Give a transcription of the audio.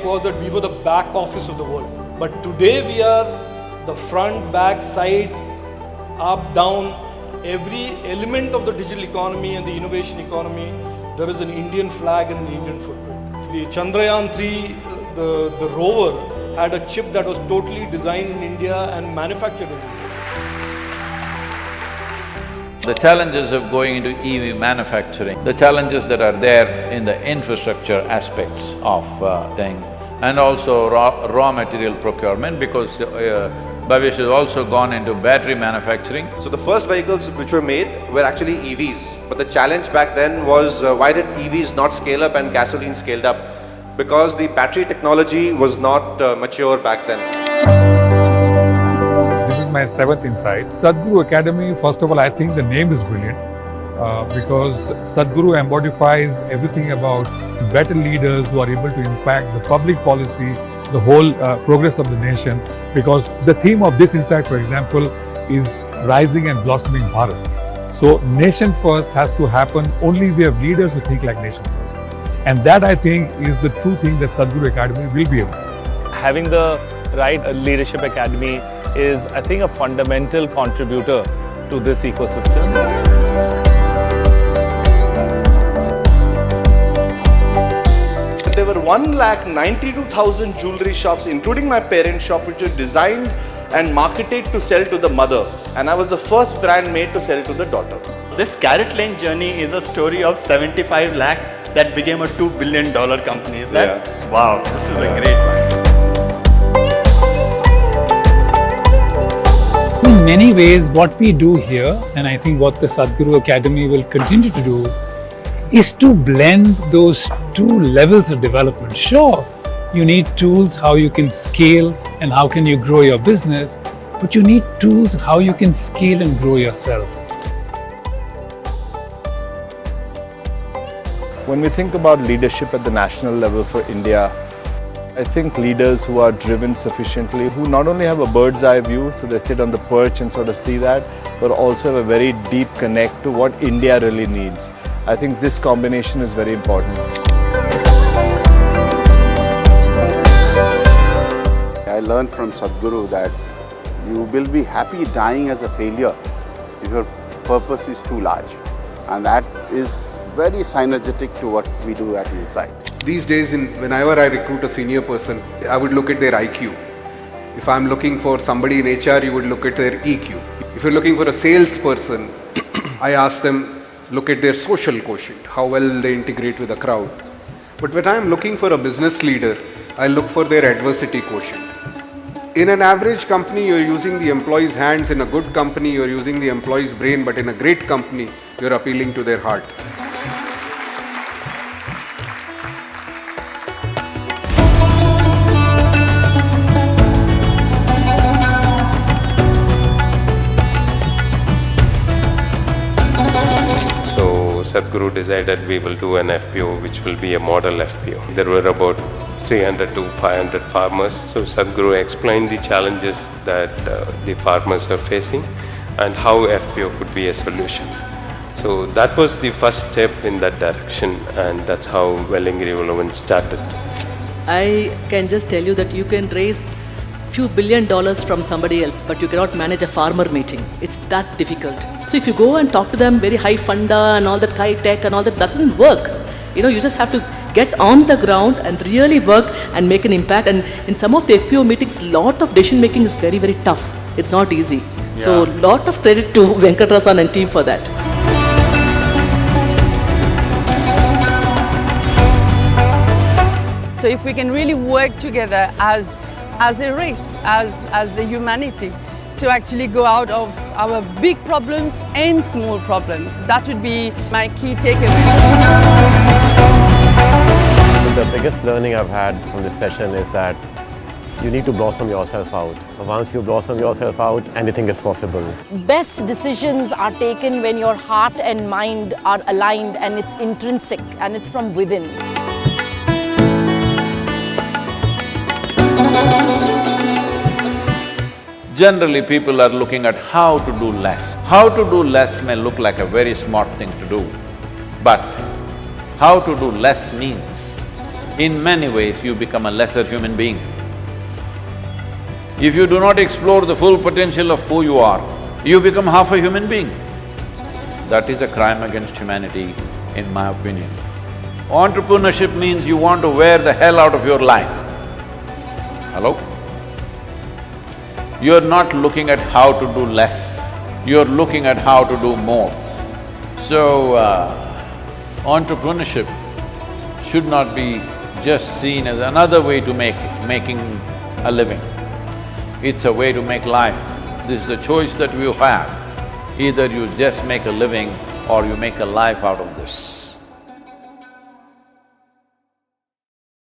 was that we were the back office of the world. But today we are the front, back, side, up, down, every element of the digital economy and the innovation economy, there is an Indian flag and an Indian footprint. The Chandrayaan 3, the rover, had a chip that was totally designed in India and manufactured in India. The challenges of going into EV manufacturing, the challenges that are there in the infrastructure aspects of thing, and also raw material procurement, because Bhavish has also gone into battery manufacturing. So the first vehicles which were made were actually EVs, but the challenge back then was why did EVs not scale up and gasoline scaled up? Because the battery technology was not mature back then. This is my 7th insight. Sadhguru Academy, first of all, I think the name is brilliant because Sadhguru embodies everything about better leaders who are able to impact the public policy, the whole progress of the nation, because the theme of this insight, for example, is rising and blossoming Bharat. So nation first has to happen only we have leaders who think like nation first. And that, I think, is the true thing that Sadhguru Academy will be able to do. Having the right leadership academy is, I think, a fundamental contributor to this ecosystem. There were 1,92,000 jewelry shops, including my parents' shop, which were designed and marketed to sell to the mother. And I was the first brand made to sell to the daughter. This Carrot Lane journey is a story of 75 lakh that became a $2 billion company. Is that? Yeah. Wow, this is a great one. In many ways, what we do here, and I think what the Sadhguru Academy will continue to do, is to blend those two levels of development. Sure, you need tools how you can scale and how can you grow your business, but you need tools how you can scale and grow yourself. When we think about leadership at the national level for India, I think leaders who are driven sufficiently, who not only have a bird's eye view, so they sit on the perch and sort of see that, but also have a very deep connect to what India really needs. I think this combination is very important. I learned from Sadhguru that you will be happy dying as a failure if your purpose is too large. And that is very synergetic to what we do at Insight. These days, whenever I recruit a senior person, I would look at their IQ. If I'm looking for somebody in HR, you would look at their EQ. If you're looking for a salesperson, I ask them, look at their social quotient, how well they integrate with the crowd. But when I'm looking for a business leader, I look for their adversity quotient. In an average company, you're using the employee's hands. In a good company, you're using the employee's brain. But in a great company, you're appealing to their heart. Sadhguru decided we will do an FPO which will be a model FPO. There were about 300 to 500 farmers. So Sadhguru explained the challenges that the farmers are facing and how FPO could be a solution. So that was the first step in that direction, and that's how Wellingri Ullovan started. I can just tell you that you can raise few $1 billion from somebody else, but you cannot manage a farmer meeting. It's that difficult. So if you go and talk to them very high funda and all that high tech and all that doesn't work. You just have to get on the ground and really work and make an impact. And in some of the FPO meetings, lot of decision making is very, very tough. It's not easy. Yeah. So lot of credit to Venkatrasan and team for that. So if we can really work together as a race, as a humanity, to actually go out of our big problems and small problems, that would be my key takeaway. The biggest learning I've had from this session is that you need to blossom yourself out. Once you blossom yourself out, anything is possible. Best decisions are taken when your heart and mind are aligned and it's intrinsic and it's from within. Generally, people are looking at how to do less. How to do less may look like a very smart thing to do, but how to do less means in many ways you become a lesser human being. If you do not explore the full potential of who you are, you become half a human being. That is a crime against humanity, in my opinion. Entrepreneurship means you want to wear the hell out of your life. Hello? You're not looking at how to do less, you're looking at how to do more. So, entrepreneurship should not be just seen as another way to making a living. It's a way to make life. This is the choice that you have. Either you just make a living or you make a life out of this.